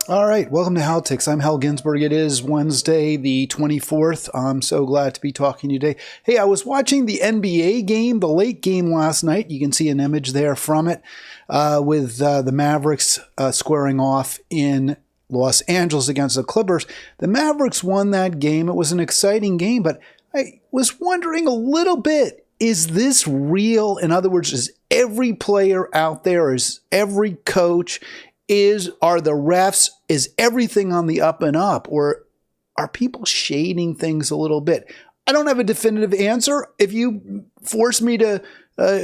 All right, welcome to Halitics. I'm Hal Ginsberg. It is Wednesday, the 24th. I'm so glad to be talking to you today. Hey, I was watching the NBA game, the late game last night. You can see an image there from it with the Mavericks squaring off in Los Angeles against the Clippers. The Mavericks won that game. It was an exciting game, but I was wondering a little bit, is this real? In other words, is every player out there, is every coach, are the refs, is everything on the up and up, or are people shading things a little bit? I don't have a definitive answer. If you force me to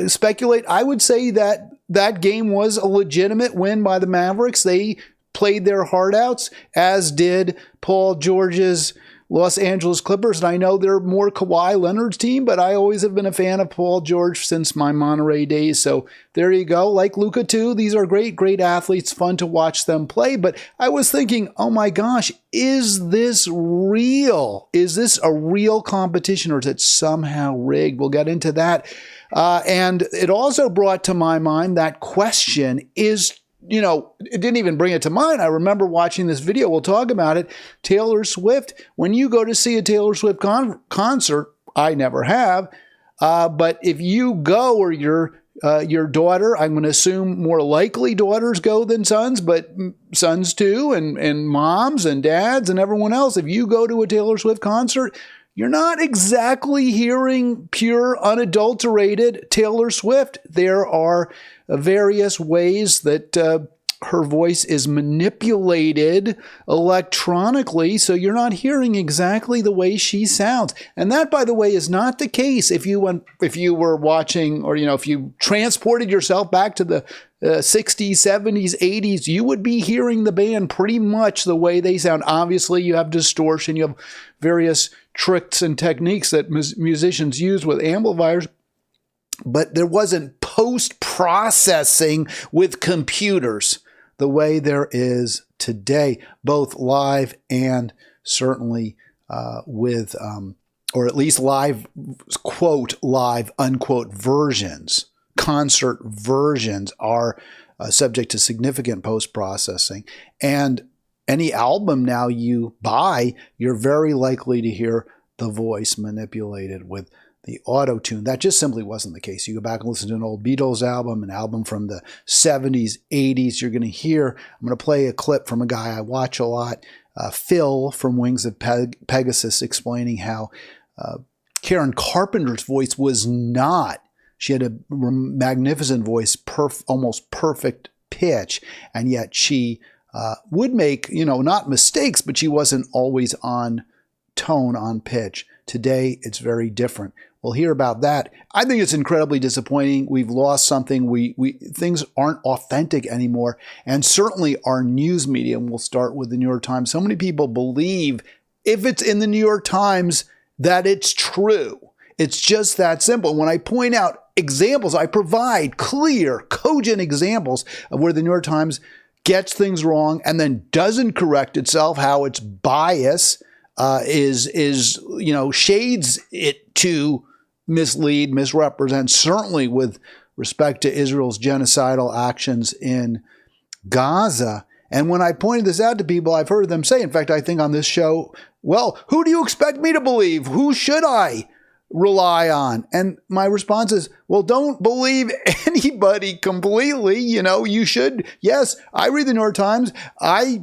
speculate, I would say that that game was a legitimate win by the Mavericks. They played their heart outs, as did Paul George's Los Angeles Clippers. And I know they're more Kawhi Leonard's team, but I always have been a fan of Paul George since my Monterey days. So there you go. Like Luka too. These are great athletes. Fun to watch them play. But I was thinking, oh my gosh, is this real? Is this a real competition, or is it somehow rigged? We'll get into that. And it also brought to my mind that question is, it didn't even bring it to mind. I remember watching this video. We'll talk about it. Taylor Swift. When you go to see a Taylor Swift concert, I never have. But if you go, or your daughter, I'm going to assume more likely daughters go than sons, but sons too, and moms and dads and everyone else. If you go to a Taylor Swift concert, you're not exactly hearing pure, unadulterated Taylor Swift. There are various ways that her voice is manipulated electronically, so you're not hearing exactly the way she sounds. And that, by the way, is not the case if you were watching, or if you transported yourself back to the 60s, 70s, 80s, you would be hearing the band pretty much the way they sound. Obviously, you have distortion, you have various tricks and techniques that musicians use with amplifiers, but there wasn't post-processing with computers the way there is today, both live and certainly with, or at least live, quote, live, unquote, versions. Concert versions are subject to significant post-processing. And any album now you buy, you're very likely to hear the voice manipulated with the auto-tune. That just simply wasn't the case. You go back and listen to an old Beatles album, an album from the 70s, 80s, you're going to hear, I'm going to play a clip from a guy I watch a lot, Phil from Wings of Pegasus, explaining how Karen Carpenter's voice was not, she had a magnificent voice, almost perfect pitch, and yet she would make, not mistakes, but she wasn't always on tone, on pitch. Today, it's very different. We'll hear about that. I think it's incredibly disappointing. We've lost something. Things aren't authentic anymore. And certainly our news media, and we'll start with the New York Times. So many people believe if it's in the New York Times that it's true. It's just that simple. When I point out examples, I provide clear, cogent examples of where the New York Times gets things wrong and then doesn't correct itself, how its bias shades it to mislead, misrepresent, certainly with respect to Israel's genocidal actions in Gaza. And when I pointed this out to people, I've heard them say, in fact, I think on this show, well, who do you expect me to believe? Who should I rely on? And my response is, well, don't believe anybody completely. You should. Yes, I read the New York Times. I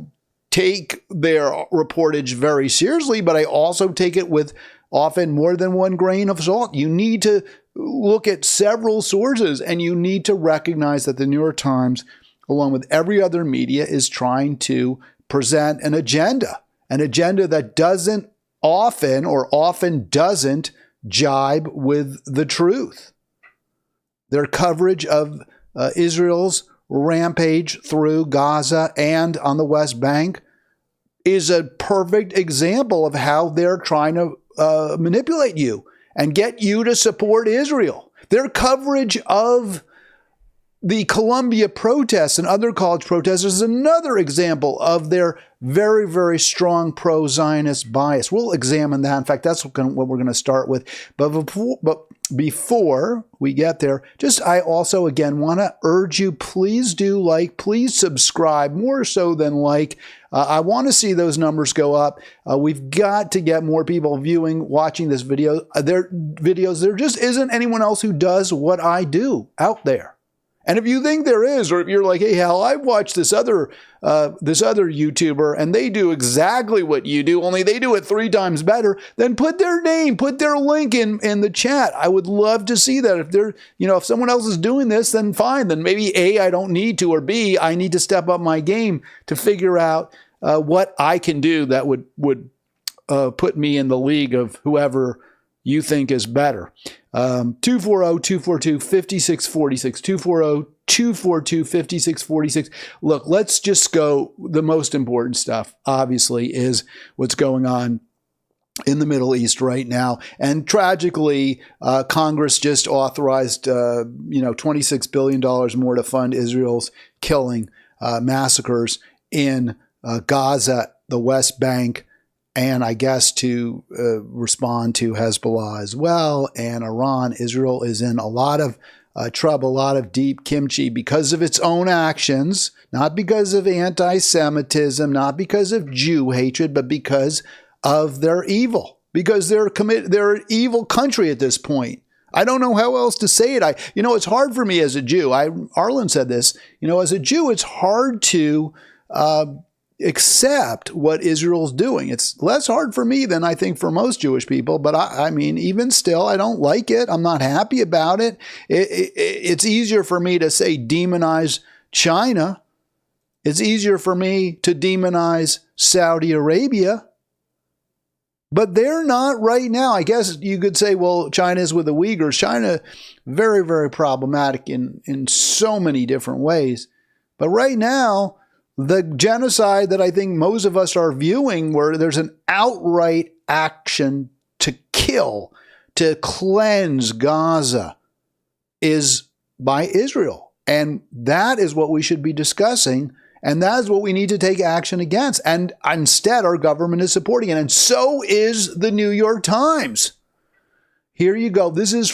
take their reportage very seriously, but I also take it with often more than one grain of salt. You need to look at several sources, and you need to recognize that the New York Times, along with every other media, is trying to present an agenda that doesn't often doesn't jibe with the truth. Their coverage of Israel's rampage through Gaza and on the West Bank is a perfect example of how they're trying to manipulate you and get you to support Israel. Their coverage of the Columbia protests and other college protests is another example of their very, very strong pro-Zionist bias. We'll examine that. In fact, that's what we're going to start with. But before we get there, I also, again, want to urge you, please do like, please subscribe, more so than like. I want to see those numbers go up. We've got to get more people watching this video. There just isn't anyone else who does what I do out there. And if you think there is, or if you're like, hey, Hal, I've watched this other YouTuber and they do exactly what you do, only they do it 3 times better, then put their name, put their link in the chat. I would love to see that. If they're, if someone else is doing this, then fine. Then maybe A, I don't need to, or B, I need to step up my game to figure out what I can do that would put me in the league of whoever you think is better. 240-242-5646, 240-242-5646. Look, let's just go. The most important stuff, obviously, is what's going on in the Middle East right now. And tragically, Congress just authorized, $26 billion more to fund Israel's killing massacres in Gaza, the West Bank, and I guess to respond to Hezbollah as well, and Iran. Israel is in a lot of trouble, a lot of deep kimchi because of its own actions, not because of anti-Semitism, not because of Jew hatred, but because of their evil, because they're an evil country at this point. I don't know how else to say it. It's hard for me as a Jew. Arlen said this, as a Jew, it's hard to accept what Israel's doing. It's less hard for me than I think for most Jewish people, but I mean, even still, I don't like it. I'm not happy about it. It's easier for me to say demonize China. It's easier for me to demonize Saudi Arabia, but they're not right now. I guess you could say, well, China is with the Uyghurs. China, very, very problematic in so many different ways. But right now, the genocide that I think most of us are viewing, where there's an outright action to kill, to cleanse Gaza, is by Israel. And that is what we should be discussing. And that is what we need to take action against. And instead, our government is supporting it. And so is the New York Times. Here you go. This is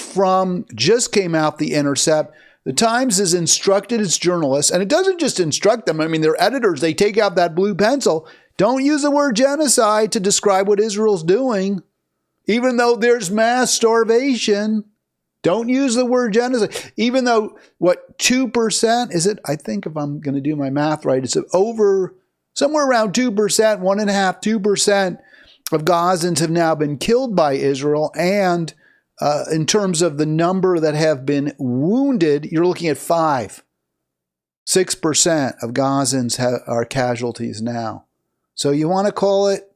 just came out, The Intercept. The Times has instructed its journalists, and it doesn't just instruct them. I mean, their editors, they take out that blue pencil. Don't use the word genocide to describe what Israel's doing, even though there's mass starvation. Don't use the word genocide, even though, 2% is it? I think if I'm going to do my math right, it's over somewhere around 2%, 1.5%, 2% of Gazans have now been killed by Israel. And in terms of the number that have been wounded, you're looking at 6% of Gazans are casualties now. So you want to call it,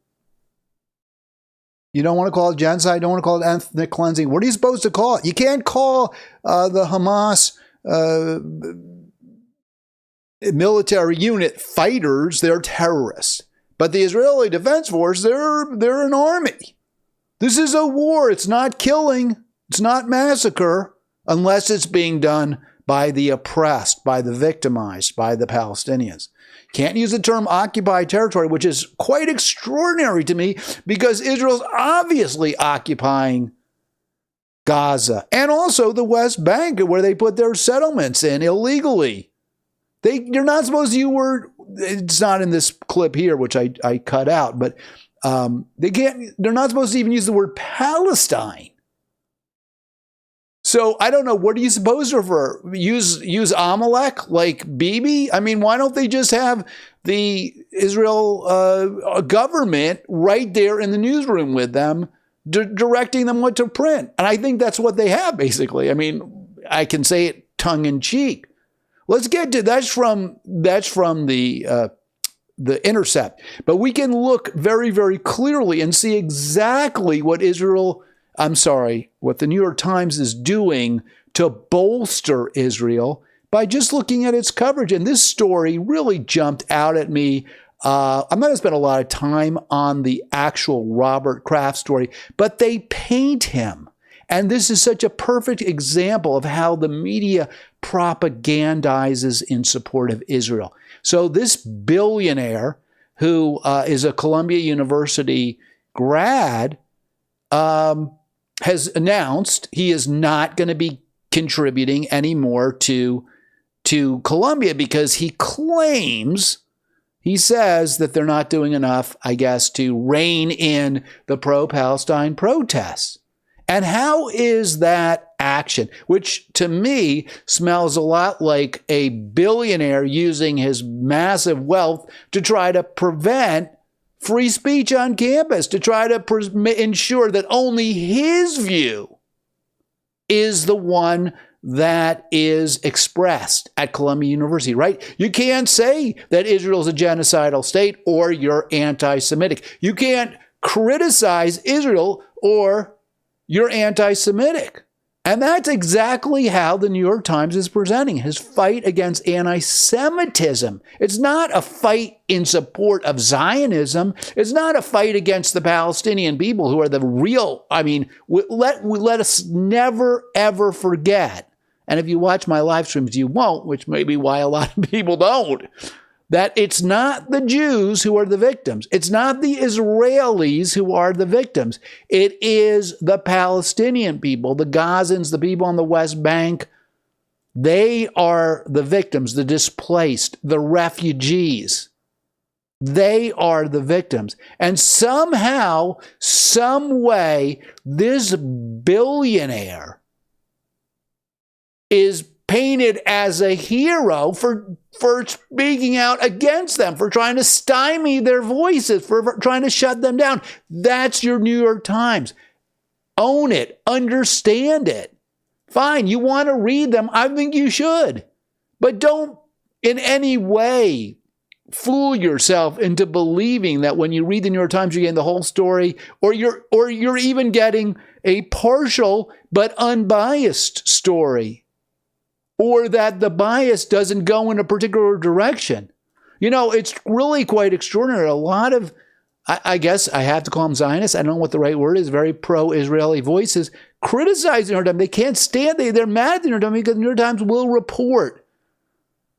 you don't want to call it genocide, you don't want to call it ethnic cleansing. What are you supposed to call it? You can't call the Hamas military unit fighters, they're terrorists. But the Israeli Defense Force, they're an army. This is a war. It's not killing. It's not massacre, unless it's being done by the oppressed, by the victimized, by the Palestinians. Can't use the term occupied territory, which is quite extraordinary to me, because Israel's obviously occupying Gaza and also the West Bank, where they put their settlements in illegally. You're not supposed to use word. It's not in this clip here, which I cut out, but they're not supposed to even use the word Palestine. So I don't know, what are you supposed to refer? Use Amalek like Bibi? I mean, why don't they just have the Israel government right there in the newsroom with them, directing them what to print? And I think that's what they have, basically. I mean, I can say it tongue in cheek. Let's get to that's from the Intercept. But we can look very, very clearly and see exactly what what the New York Times is doing to bolster Israel by just looking at its coverage. And this story really jumped out at me. I'm not going to spend a lot of time on the actual Robert Kraft story, but they paint him And this is such a perfect example of how the media propagandizes in support of Israel. So this billionaire who is a Columbia University grad has announced he is not going to be contributing anymore to Columbia because he says that they're not doing enough, I guess, to rein in the pro-Palestine protests. And how is that action, which to me smells a lot like a billionaire using his massive wealth to try to prevent free speech on campus, to try to ensure that only his view is the one that is expressed at Columbia University, right? You can't say that Israel is a genocidal state or you're anti-Semitic. You can't criticize Israel or you're anti-Semitic. And that's exactly how the New York Times is presenting his fight against anti-Semitism. It's not a fight in support of Zionism. It's not a fight against the Palestinian people who are the real, let us never, ever forget. And if you watch my live streams, you won't, which may be why a lot of people don't, that it's not the Jews who are the victims. It's not the Israelis who are the victims. It is the Palestinian people, the Gazans, the people on the West Bank. They are the victims, the displaced, the refugees. They are the victims. And somehow, some way, this billionaire is painted as a hero for speaking out against them, for trying to stymie their voices, for trying to shut them down. That's your New York Times. Own it. Understand it. Fine, you want to read them. I think you should. But don't in any way fool yourself into believing that when you read the New York Times, you're getting the whole story, or you're even getting a partial but unbiased story, or that the bias doesn't go in a particular direction. You know, it's really quite extraordinary. A lot of, I guess I have to call them Zionists, I don't know what the right word is, very pro-Israeli voices, criticize the New York Times. They can't stand, they're mad at the New York Times because the New York Times will report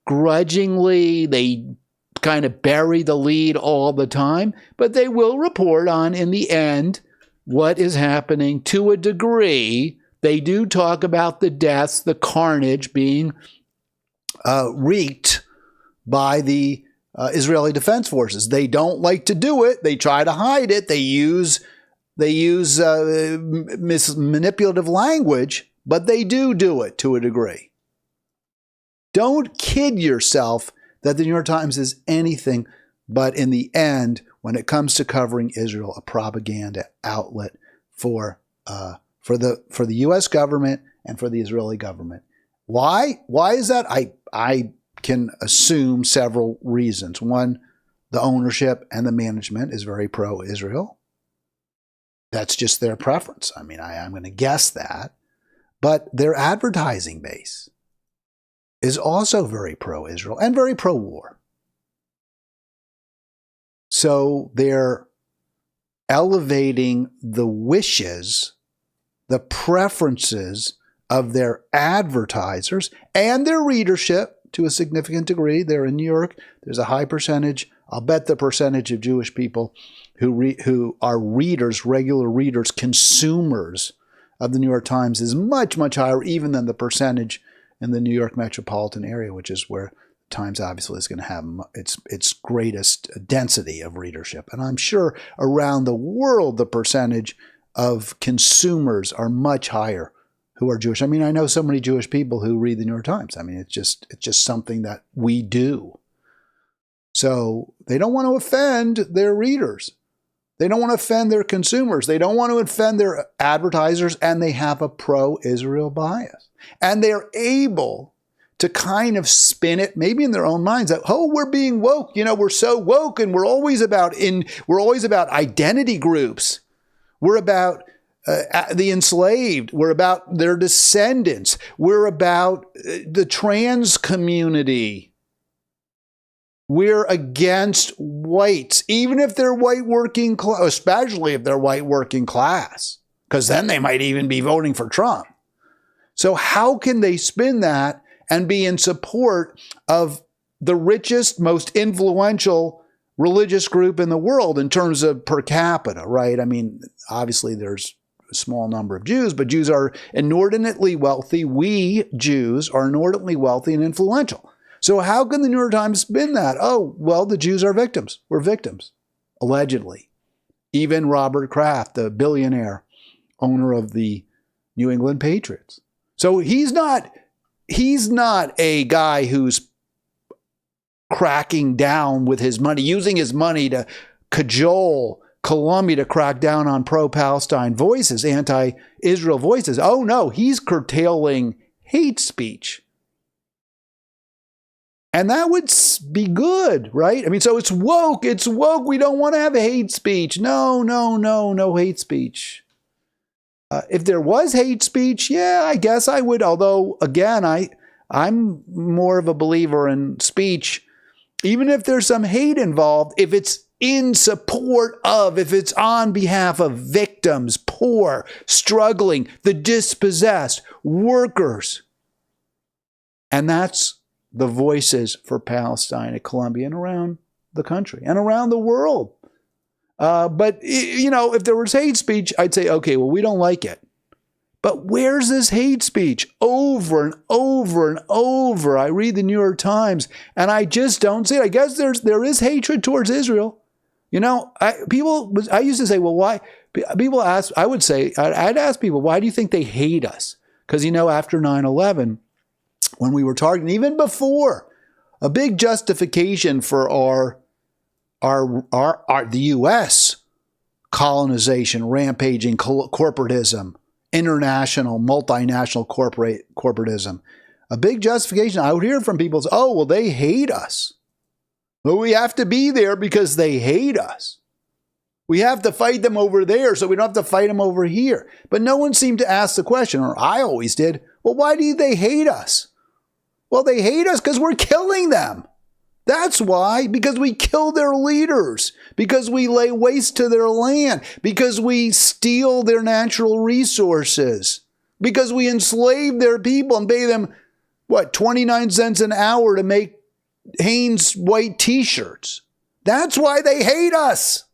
grudgingly. They kind of bury the lead all the time, but they will report on, in the end, what is happening to a degree. They do talk about the deaths, the carnage being wreaked by the Israeli Defense Forces. They don't like to do it. They try to hide it. They use manipulative language, but they do it to a degree. Don't kid yourself that the New York Times is anything but, in the end, when it comes to covering Israel, a propaganda outlet for the U.S. government and for the Israeli government. Why? Why is that? I can assume several reasons. One, the ownership and the management is very pro-Israel. That's just their preference. I mean, I'm going to guess that. But their advertising base is also very pro-Israel and very pro-war. So they're elevating the wishes, the preferences of their advertisers and their readership to a significant degree. They're in New York. There's a high percentage. I'll bet the percentage of Jewish people who are readers, regular readers, consumers of the New York Times is much, much higher even than the percentage in the New York metropolitan area, which is where the Times obviously is going to have its greatest density of readership. And I'm sure around the world, the percentage of consumers are much higher who are Jewish. I mean, I know so many Jewish people who read the New York Times. I mean, it's just something that we do. So they don't want to offend their readers. They don't want to offend their consumers. They don't want to offend their advertisers, and they have a pro-Israel bias. And they're able to kind of spin it, maybe in their own minds, that, oh, we're being woke. You know, we're so woke, and we're always about identity groups. We're about the enslaved. We're about their descendants. We're about the trans community. We're against whites, even if they're white working class, especially if they're white working class. because then they might even be voting for Trump. So how can they spin that and be in support of the richest, most influential religious group in the world in terms of per capita, right? I mean, obviously there's a small number of Jews, but Jews are inordinately wealthy. We Jews are inordinately wealthy and influential. So how can the New York Times spin that? Oh, well, the Jews are victims. We're victims, allegedly. Even Robert Kraft, the billionaire owner of the New England Patriots. So he's not a guy who's cracking down with his money, using his money to cajole Columbia to crack down on pro-Palestine voices, anti-Israel voices. Oh no, he's curtailing hate speech. And that would be good, right? I mean, so it's woke. It's woke. We don't want to have hate speech. No hate speech. If there was hate speech, yeah, I guess I would. Although, again, I'm more of a believer in speech, even if there's some hate involved, if it's in support of, if it's on behalf of victims, poor, struggling, the dispossessed, workers. And that's the voices for Palestine at Columbia and around the country and around the world. But, if there was hate speech, I'd say, okay, well, we don't like it. But where's this hate speech? Over and over and over. I read the New York Times and I just don't see it. I guess there is hatred towards Israel. I used to say, well, why? People ask, I'd ask people, why do you think they hate us? Because, after 9/11, when we were targeting, even before, a big justification for the U.S. colonization, rampaging, corporatism, international, multinational corporatism. A big justification I would hear from people is, oh, well, they hate us. Well, we have to be there because they hate us. We have to fight them over there, so we don't have to fight them over here. But no one seemed to ask the question, or I always did, well, why do they hate us? Well, they hate us because we're killing them. That's why, because we kill their leaders, because we lay waste to their land, because we steal their natural resources, because we enslave their people and pay them, 29 cents an hour to make Hanes white t-shirts. That's why they hate us.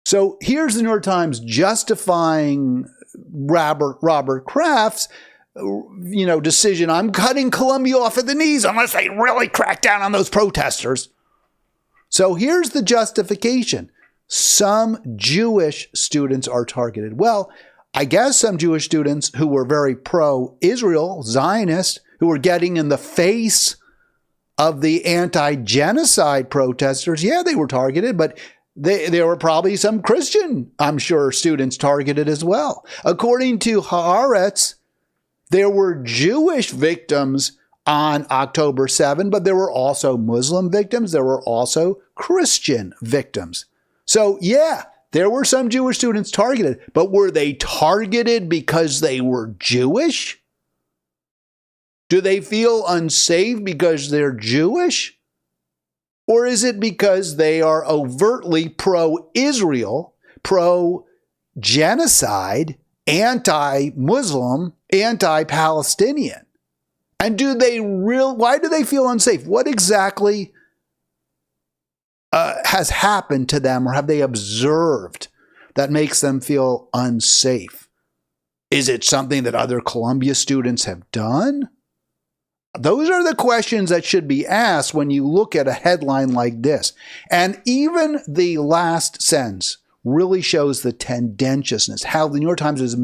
So here's the New York Times justifying Robert Kraft's decision. I'm cutting Columbia off at the knees unless they really crack down on those protesters. So here's the justification. Some Jewish students are targeted. Well, I guess some Jewish students who were very pro-Israel, Zionist, who were getting in the face of the anti-genocide protesters, yeah, they were targeted, but there were probably some Christian, I'm sure, students targeted as well. According to Haaretz, there were Jewish victims on October 7, but there were also Muslim victims. There were also Christian victims. So, yeah, there were some Jewish students targeted, but were they targeted because they were Jewish? Do they feel unsafe because they're Jewish? Or is it because they are overtly pro-Israel, pro-genocide, anti-Muslim, anti-Palestinian? And why do they feel unsafe? What exactly has happened to them, or have they observed that makes them feel unsafe? Is it something that other Columbia students have done? Those are the questions that should be asked when you look at a headline like this. And even the last sentence really shows the tendentiousness, how the New York Times is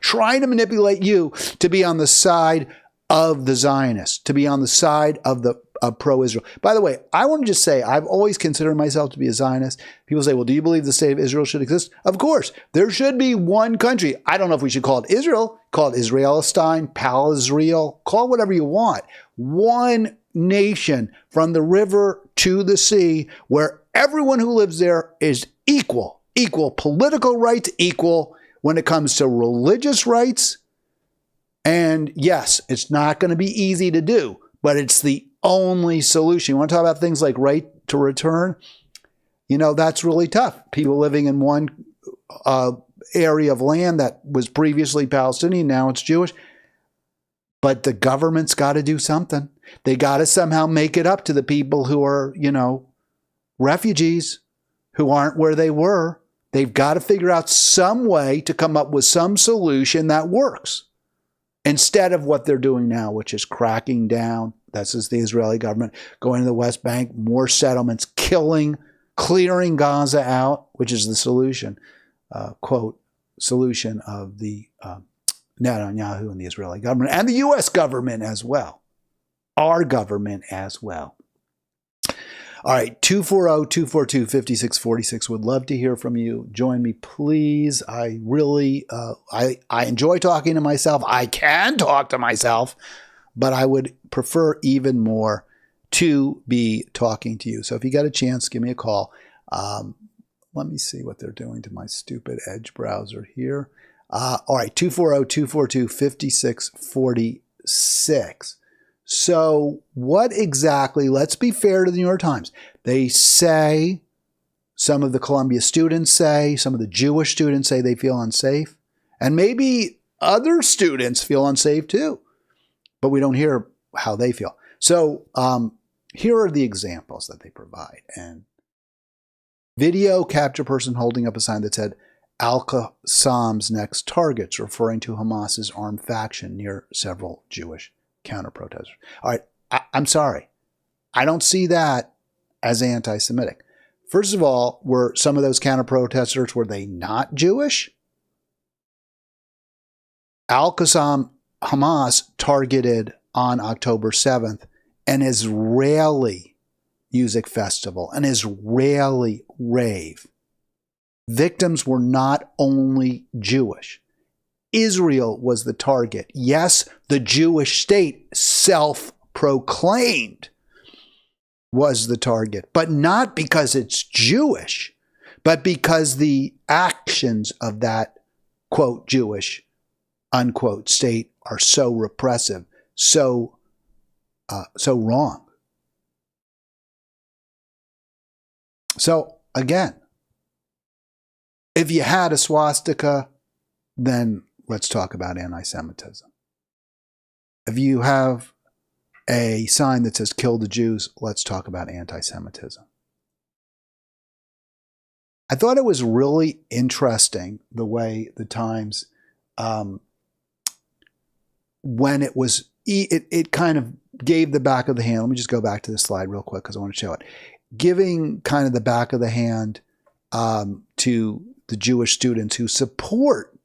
trying to manipulate you to be on the side of the Zionists, to be on the side of pro-Israel. By the way, I want to just say, I've always considered myself to be a Zionist. People say, well, do you believe the state of Israel should exist? Of course. There should be one country. I don't know if we should call it Israel, call it Israelistine, Pal-Israel, call it whatever you want. One nation from the river to the sea where everyone who lives there is equal political rights, equal when it comes to religious rights. And yes, it's not going to be easy to do, but it's the only solution. You want to talk about things like right to return? That's really tough. People living in one area of land that was previously Palestinian, now it's Jewish. But the government's got to do something. They got to somehow make it up to the people who are, refugees who aren't where they were. They've got to figure out some way to come up with some solution that works instead of what they're doing now, which is cracking down. This is the Israeli government going to the West Bank, more settlements, clearing Gaza out, which is the solution, quote, solution of the Netanyahu and the Israeli government and the U.S. government as well. Our government as well. All right, 240-242-5646. Would love to hear from you. Join me, please. I really, I enjoy talking to myself. I can talk to myself, but I would prefer even more to be talking to you. So if you got a chance, give me a call. Let me see what they're doing to my stupid Edge browser here. All right, 240-242-5646. So what exactly, let's be fair to the New York Times. They say, some of the Columbia students say, some of the Jewish students say they feel unsafe. And maybe other students feel unsafe too. But we don't hear how they feel. So here are the examples that they provide. And video capture person holding up a sign that said, Al-Qassam's next targets, referring to Hamas's armed faction near several Jewish counter-protesters. All right, I'm sorry. I don't see that as anti-Semitic. First of all, were some of those counter-protesters, were they not Jewish? Al-Qassam Hamas targeted on October 7th an Israeli music festival, an Israeli rave. Victims were not only Jewish. Israel was the target. Yes, the Jewish state, self-proclaimed, was the target, but not because it's Jewish, but because the actions of that, quote, Jewish, unquote, state are so repressive, so wrong. So again, if you had a swastika, then let's talk about anti-Semitism. If you have a sign that says kill the Jews, let's talk about anti-Semitism. I thought it was really interesting the way the Times, when it was, it kind of gave the back of the hand. Let me just go back to this slide real quick because I want to show it. Giving kind of the back of the hand to the Jewish students who support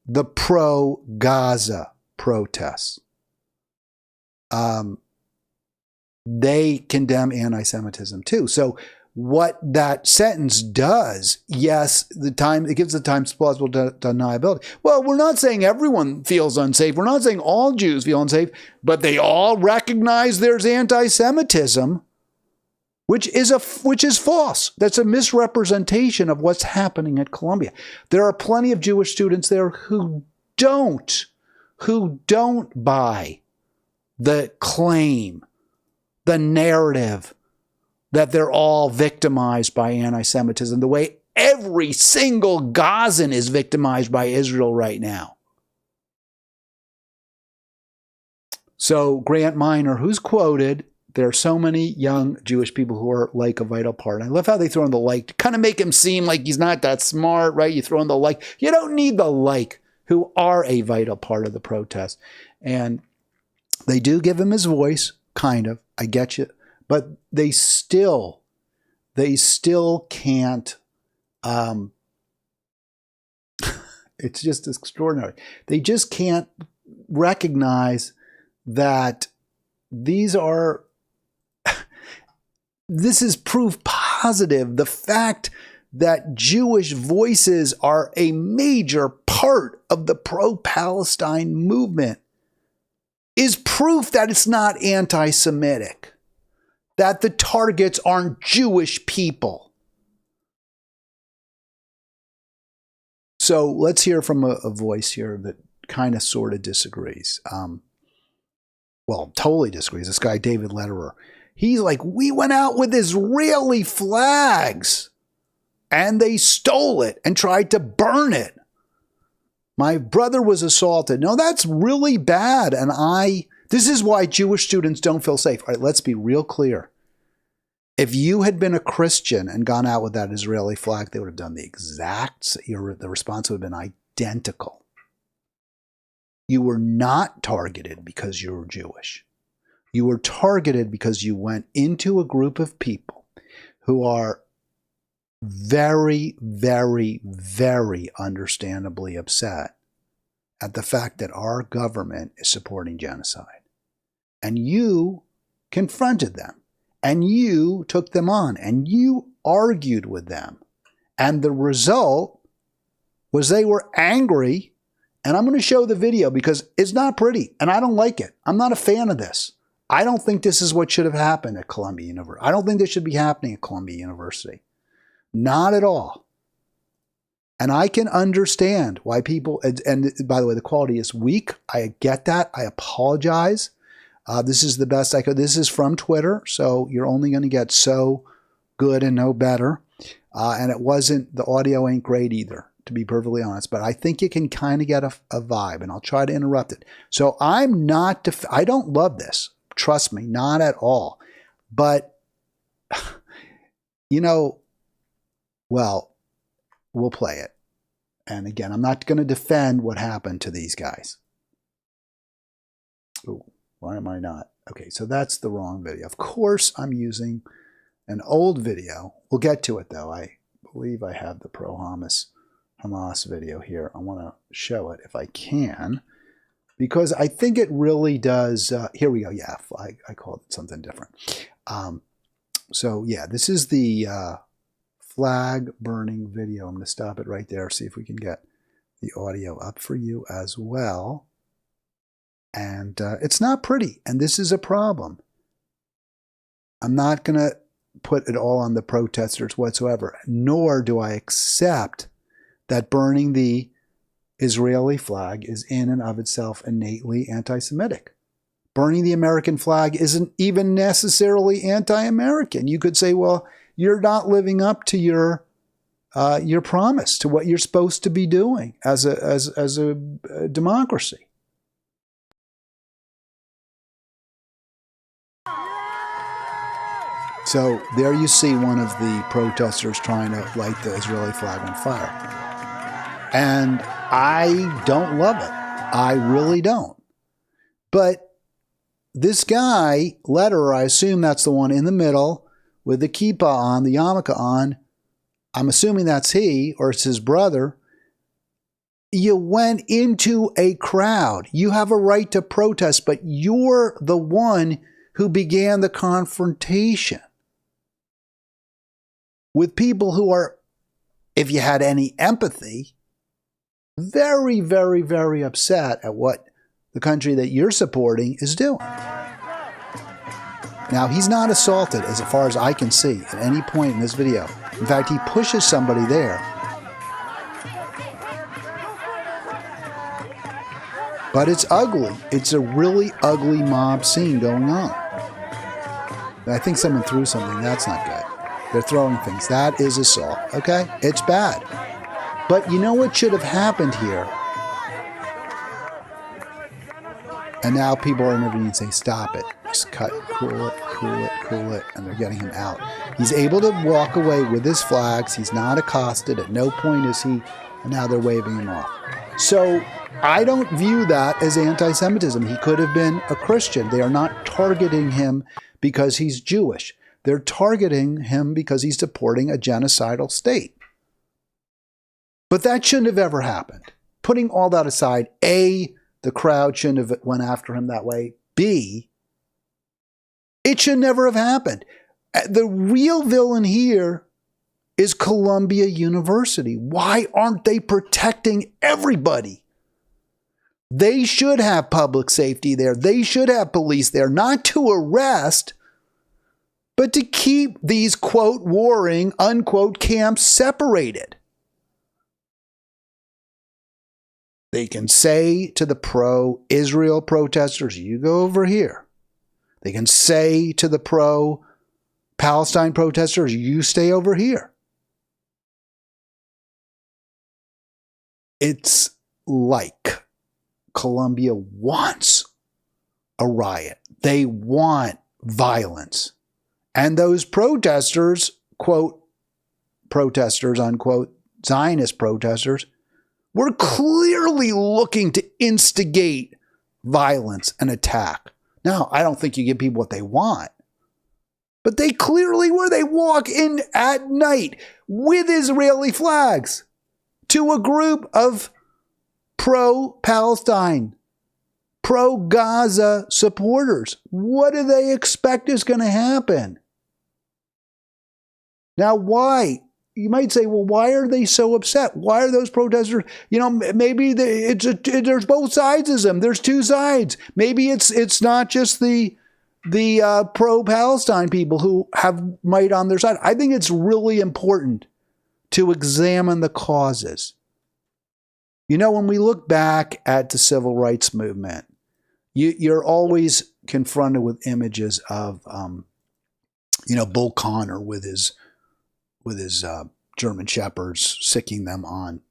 the pro-Gaza protests. They condemn anti-Semitism too. So what that sentence does, yes, it gives the Times plausible deniability. Well, we're not saying everyone feels unsafe. We're not saying all Jews feel unsafe, but they all recognize there's anti-Semitism, which is false. That's a misrepresentation of what's happening at Columbia. There are plenty of Jewish students there who don't buy the claim, the narrative that they're all victimized by anti-Semitism, the way every single Gazan is victimized by Israel right now. So Grant Minor, who's quoted, there are so many young Jewish people who are like a vital part. And I love how they throw in the like to kind of make him seem like he's not that smart, right? You throw in the like. You don't need the like, who are a vital part of the protest. And they do give him his voice, kind of. I get you. But they still can't, it's just extraordinary. They just can't recognize that this is proof positive. The fact that Jewish voices are a major part of the pro-Palestine movement is proof that it's not anti-Semitic, that the targets aren't Jewish people. So let's hear from a voice here that kind of sort of disagrees. Well, totally disagrees. This guy, David Lederer. He's like, we went out with Israeli flags. and they stole it and tried to burn it. My brother was assaulted. No, that's really bad. And this is why Jewish students don't feel safe. All right, let's be real clear. If you had been a Christian and gone out with that Israeli flag, they would have done the response would have been identical. You were not targeted because you were Jewish. You were targeted because you went into a group of people who are very, very, very understandably upset at the fact that our government is supporting genocide. And you confronted them. And you took them on. And you argued with them. And the result was they were angry. And I'm going to show the video because it's not pretty. And I don't like it. I'm not a fan of this. I don't think this is what should have happened at Columbia University. I don't think this should be happening at Columbia University. Not at all. And I can understand why people, and by the way, the quality is weak. I get that. I apologize. This is the best I could. This is from Twitter, so you're only going to get so good and no better. And the audio ain't great either, to be perfectly honest. But I think you can kind of get a vibe, and I'll try to interrupt it. So I don't love this. Trust me, not at all. But, well, we'll play it. And again, I'm not going to defend what happened to these guys. Ooh, why am I not? Okay, so that's the wrong video. Of course, I'm using an old video. We'll get to it, though. I believe I have the pro-Hamas video here. I want to show it if I can, because I think it really does. Here we go. Yeah, I called it something different. So, yeah, this is the flag burning video. I'm going to stop it right there, see if we can get the audio up for you as well. And it's not pretty, and this is a problem. I'm not going to put it all on the protesters whatsoever, nor do I accept that burning the Israeli flag is in and of itself innately anti-Semitic. Burning the American flag isn't even necessarily anti-American. You could say, well, you're not living up to your promise, to what you're supposed to be doing as a democracy. So there you see one of the protesters trying to light the Israeli flag on fire. And I don't love it. I really don't. But this guy, Letter, I assume that's the one in the middle with the kippah on, the yarmulke on. I'm assuming that's he, or it's his brother. You went into a crowd. You have a right to protest, but you're the one who began the confrontation with people who are, if you had any empathy, very, very, very upset at what the country that you're supporting is doing. Now, he's not assaulted, as far as I can see, at any point in this video. In fact, he pushes somebody there. But it's ugly. It's a really ugly mob scene going on. I think someone threw something. That's not good. They're throwing things. That is assault. Okay? It's bad. But you know what should have happened here? And now people are intervening and saying, stop it. Just cut, cool it, cool it, cool it. And they're getting him out. He's able to walk away with his flags. He's not accosted. At no point is he. And now they're waving him off. So I don't view that as anti-Semitism. He could have been a Christian. They are not targeting him because he's Jewish. They're targeting him because he's supporting a genocidal state. But that shouldn't have ever happened. Putting all that aside, A, the crowd shouldn't have went after him that way. B, it should never have happened. The real villain here is Columbia University. Why aren't they protecting everybody? They should have public safety there. They should have police there, not to arrest, but to keep these, quote, warring, unquote, camps separated. They can say to the pro-Israel protesters, you go over here. They can say to the pro-Palestine protesters, you stay over here. It's like Colombia wants a riot. They want violence. And those protesters, quote, protesters, unquote, Zionist protesters, were clearly looking to instigate violence and attack. Now, I don't think you give people what they want, but they clearly were. They walk in at night with Israeli flags to a group of pro-Palestine, pro-Gaza supporters. What do they expect is going to happen? Now, why? You might say, well, why are they so upset? Why are those protesters? You know, maybe there's both sides of them. There's two sides. Maybe it's not just the pro-Palestine people who have might on their side. I think it's really important to examine the causes. You know, when we look back at the civil rights movement, you're always confronted with images of, Bull Connor with his German shepherds, sicking them on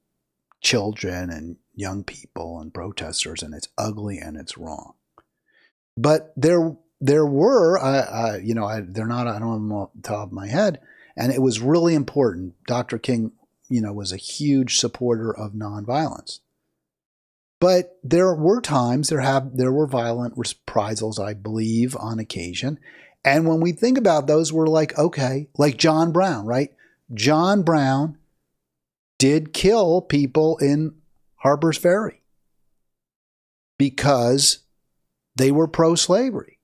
children and young people and protesters, and it's ugly and it's wrong. But there were, they're not, I don't have them off the top of my head, and it was really important. Dr. King, was a huge supporter of nonviolence. But there were times there were violent reprisals, I believe, on occasion. And when we think about those, we're like, okay, like John Brown, right? John Brown did kill people in Harper's Ferry because they were pro-slavery.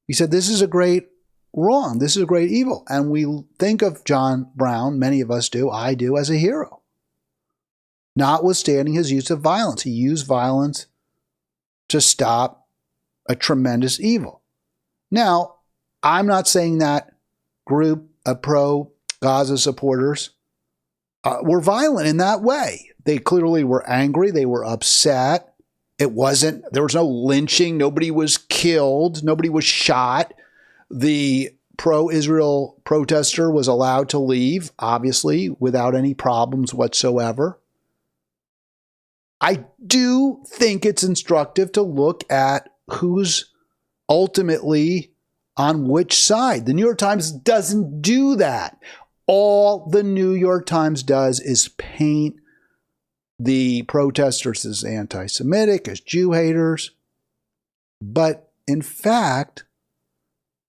He said, this is a great wrong. This is a great evil. And we think of John Brown, many of us do, I do, as a hero. Notwithstanding his use of violence. He used violence to stop a tremendous evil. Now, I'm not saying that group of pro-Gaza supporters were violent in that way. They clearly were angry. They were upset. There was no lynching. Nobody was killed. Nobody was shot. The pro-Israel protester was allowed to leave, obviously, without any problems whatsoever. I do think it's instructive to look at who's ultimately on which side. The New York Times doesn't do that. All the New York Times does is paint the protesters as anti-Semitic, as Jew haters. But in fact,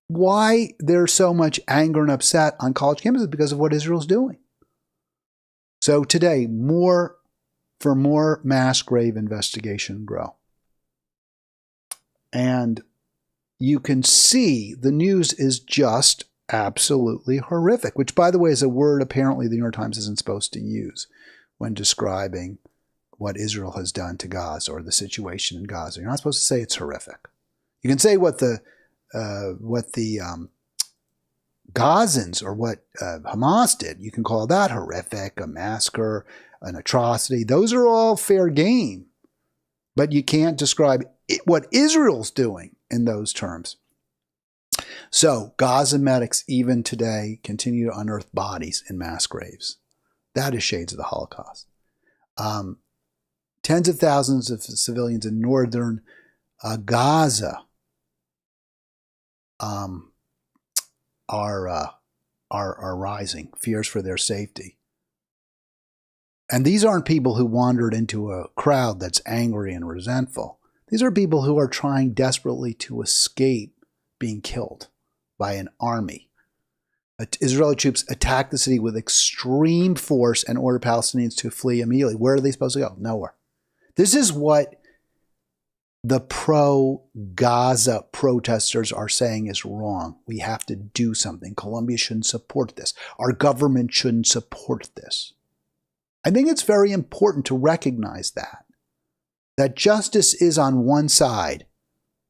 why there's so much anger and upset on college campuses is because of what Israel's doing. So today, for more mass grave investigation grow. And you can see the news is just absolutely horrific, which, by the way, is a word apparently the New York Times isn't supposed to use when describing what Israel has done to Gaza or the situation in Gaza. You're not supposed to say it's horrific. You can say what the Gazans or what Hamas did. You can call that horrific, a massacre, an atrocity. Those are all fair game. But you can't describe what Israel's doing in those terms. So Gaza medics, even today, continue to unearth bodies in mass graves. That is shades of the Holocaust. Tens of thousands of civilians in northern Gaza are rising. Fears for their safety. And these aren't people who wandered into a crowd that's angry and resentful. These are people who are trying desperately to escape being killed by an army. Israeli troops attacked the city with extreme force and ordered Palestinians to flee immediately. Where are they supposed to go? Nowhere. This is what the pro-Gaza protesters are saying is wrong. We have to do something. Colombia shouldn't support this. Our government shouldn't support this. I think it's very important to recognize that justice is on one side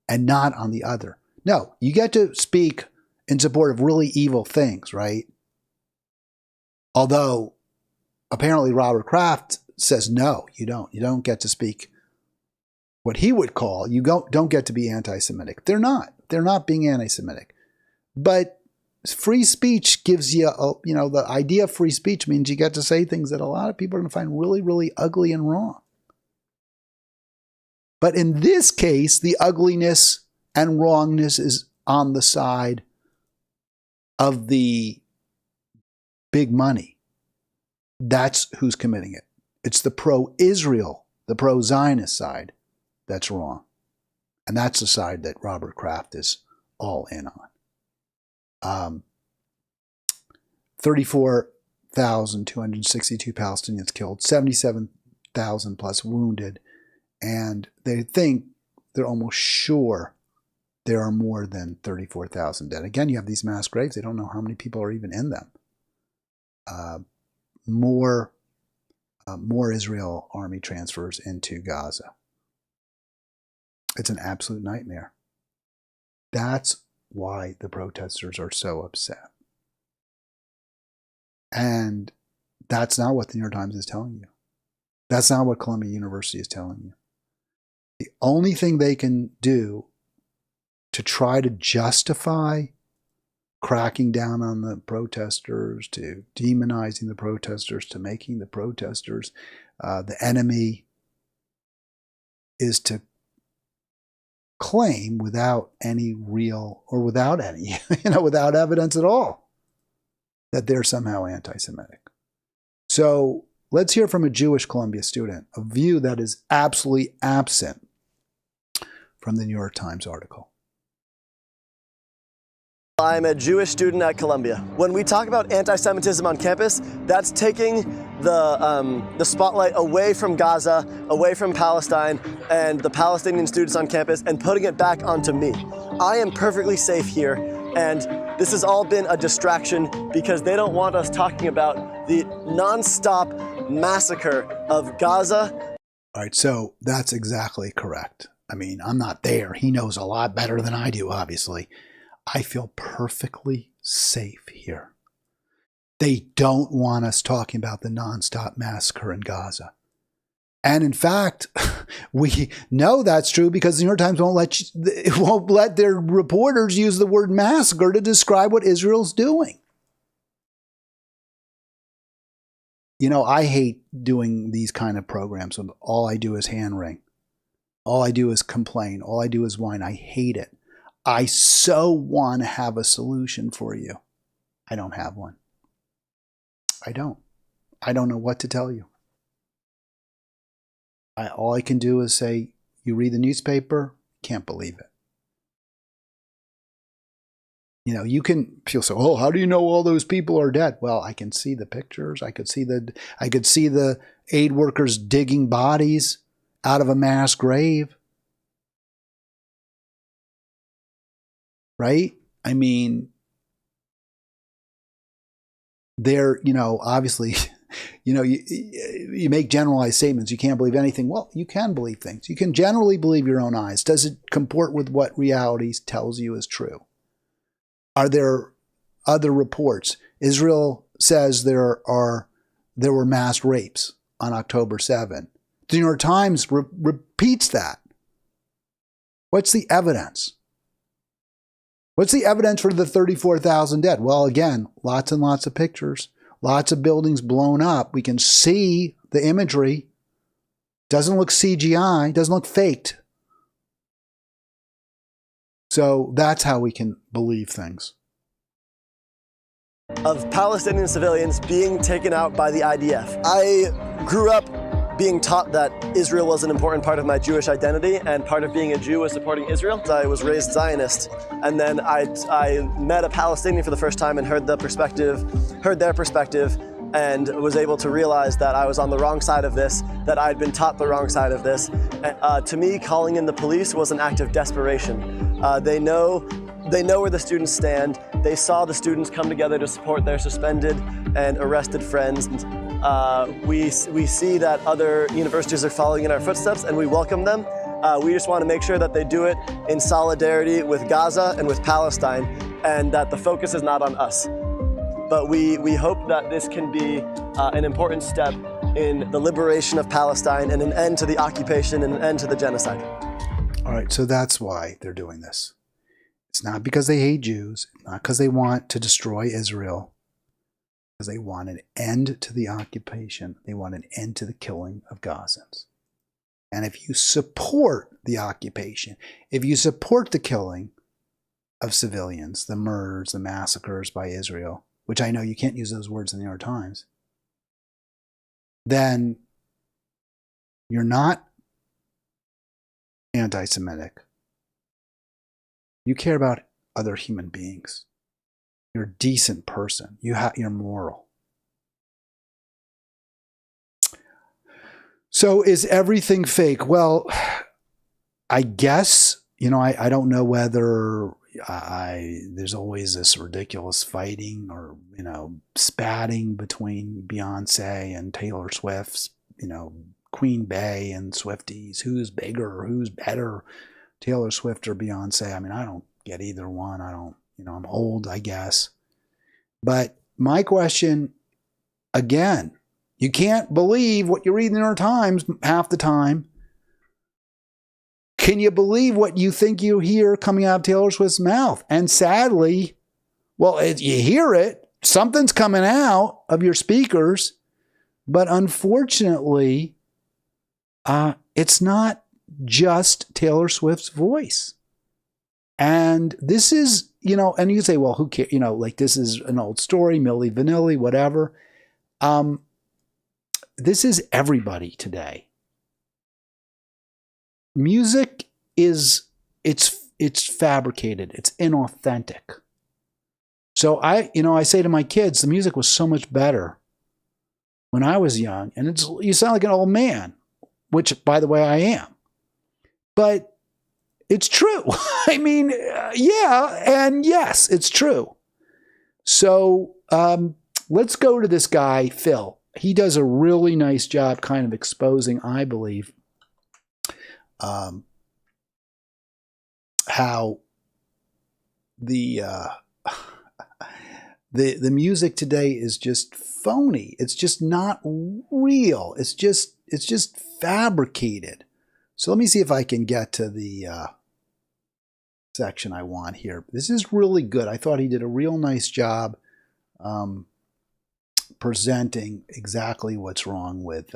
and not on the other. No, you get to speak in support of really evil things, right? Although apparently Robert Kraft says no, you don't. You don't get to speak what he would call, you don't get to be anti-Semitic. They're not. They're not being anti-Semitic. But free speech gives you, the idea of free speech means you get to say things that a lot of people are going to find really, really ugly and wrong. But in this case, the ugliness and wrongness is on the side of the big money. That's who's committing it. It's the pro-Israel, the pro-Zionist side that's wrong. And that's the side that Robert Kraft is all in on. 34,262 Palestinians killed, 77,000 plus wounded, and they think they're almost sure there are more than 34,000 dead. Again, you have these mass graves. They don't know how many people are even in them. More Israel army transfers into Gaza. It's an absolute nightmare. That's why the protesters are so upset. And that's not what the New York Times is telling you. That's not what Columbia University is telling you. The only thing they can do to try to justify cracking down on the protesters, to demonizing the protesters, to making the protesters the enemy, is to claim without any real, or without any, without evidence at all, that they're somehow anti-Semitic. So let's hear from a Jewish Columbia student, a view that is absolutely absent from the New York Times article. I'm a Jewish student at Columbia. When we talk about anti-Semitism on campus, that's taking the spotlight away from Gaza, away from Palestine, and the Palestinian students on campus, and putting it back onto me. I am perfectly safe here, and this has all been a distraction because they don't want us talking about the nonstop massacre of Gaza. All right, so that's exactly correct. I mean, I'm not there. He knows a lot better than I do, obviously. I feel perfectly safe here. They don't want us talking about the nonstop massacre in Gaza. And in fact, we know that's true because the New York Times won't let their reporters use the word massacre to describe what Israel's doing. I hate doing these kind of programs when all I do is hand wring. All I do is complain. All I do is whine. I hate it. I so want to have a solution for you. I don't have one. I don't know what to tell you. All I can do is say, you read the newspaper, can't believe it. You can feel so, how do you know all those people are dead? Well, I can see the pictures. I could see the aid workers digging bodies out of a mass grave. Right? I mean, they're, obviously, you make generalized statements. You can't believe anything. Well, you can believe things. You can generally believe your own eyes. Does it comport with what reality tells you is true? Are there other reports? Israel says there were mass rapes on October 7. The New York Times repeats that. What's the evidence? What's the evidence for the 34,000 dead? Well, again, lots and lots of pictures, lots of buildings blown up. We can see the imagery. Doesn't look CGI, doesn't look faked. So that's how we can believe things. Of Palestinian civilians being taken out by the IDF. I grew up being taught that Israel was an important part of my Jewish identity, and part of being a Jew was supporting Israel. I was raised Zionist, and then I met a Palestinian for the first time and heard their perspective, and was able to realize that I was on the wrong side of this, that I'd been taught the wrong side of this. To me, calling in the police was an act of desperation. They know where the students stand. They saw the students come together to support their suspended and arrested friends. We see that other universities are following in our footsteps, and we welcome them. We just want to make sure that they do it in solidarity with Gaza and with Palestine, and that the focus is not on us. But we hope that this can be an important step in the liberation of Palestine and an end to the occupation and an end to the genocide. All right, so that's why they're doing this. It's not because they hate Jews, not because they want to destroy Israel, because they want an end to the occupation. They want an end to the killing of Gazans. And if you support the occupation, if you support the killing of civilians, the murders, the massacres by Israel, which I know you can't use those words in the New York Times, then you're not anti-Semitic. You care about other human beings. You're a decent person. You're moral. So is everything fake? Well, I guess, I don't know whether there's always this ridiculous fighting or, spatting between Beyonce and Taylor Swift's, Queen Bey and Swifties. Who's bigger? Who's better? Taylor Swift or Beyonce? I mean, I don't get either one. I'm old, I guess. But my question, again, you can't believe what you read in the New York Times half the time. Can you believe what you think you hear coming out of Taylor Swift's mouth? And sadly, well, you hear it. Something's coming out of your speakers. But unfortunately, it's not just Taylor Swift's voice. And this is, and you can say, well, who cares? Like this is an old story, Milli Vanilli, whatever. This is everybody today. Music it's fabricated. It's inauthentic. So I say to my kids, the music was so much better when I was young. And you sound like an old man, which, by the way, I am. But it's true. I mean, yeah, and yes, it's true. So let's go to this guy, Phil. He does a really nice job kind of exposing, I believe, how the music today is just phony. It's just not real. It's just fabricated. So let me see if I can get to the section I want here. This is really good. I thought he did a real nice job presenting exactly what's wrong with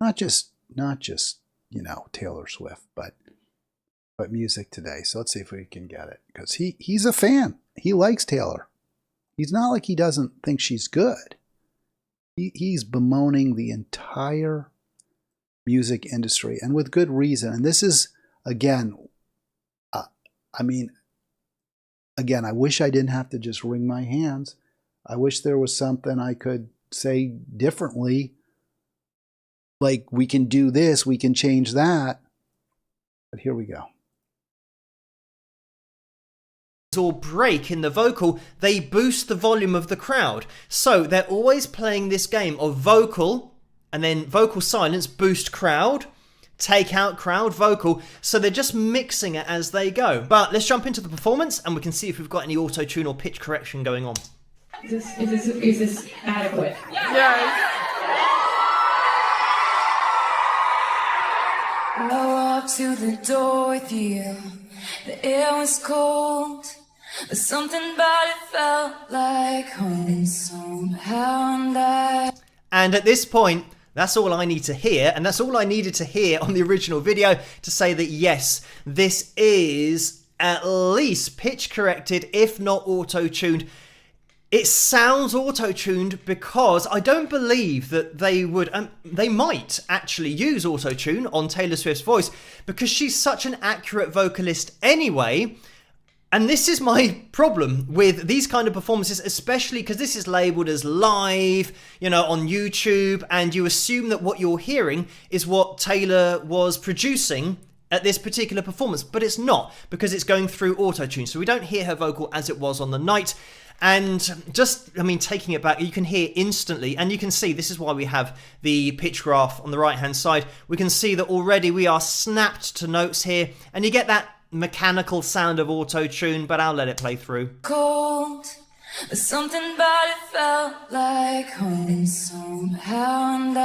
not just Taylor Swift, but music today. So let's see if we can get it, because he's a fan. He likes Taylor. He's not like he doesn't think she's good. He's bemoaning the entire music industry, and with good reason. And this is, again, I wish I didn't have to just wring my hands. I wish there was something I could say differently. Like, we can do this, we can change that. But here we go. Or break in the vocal, they boost the volume of the crowd. So they're always playing this game of vocal and then vocal silence, boost crowd, take out crowd, vocal. So they're just mixing it as they go. But let's jump into the performance and we can see if we've got any auto-tune or pitch correction going on. Is this adequate? Yes. I walked to the door with you. The air was cold, but something about it felt like home somehow. And at this point, that's all I need to hear, and that's all I needed to hear on the original video to say that yes, this is at least pitch corrected, if not auto-tuned. It sounds auto-tuned because I don't believe that they would, they might actually use auto-tune on Taylor Swift's voice because she's such an accurate vocalist anyway. And this is my problem with these kind of performances, especially because this is labeled as live, on YouTube, and you assume that what you're hearing is what Taylor was producing at this particular performance, but it's not, because it's going through auto-tune. So we don't hear her vocal as it was on the night. And just, taking it back, you can hear instantly, and you can see, this is why we have the pitch graph on the right-hand side. We can see that already we are snapped to notes here, and you get that mechanical sound of auto-tune, but I'll let it play through. Cold, but something about it felt like home somehow, and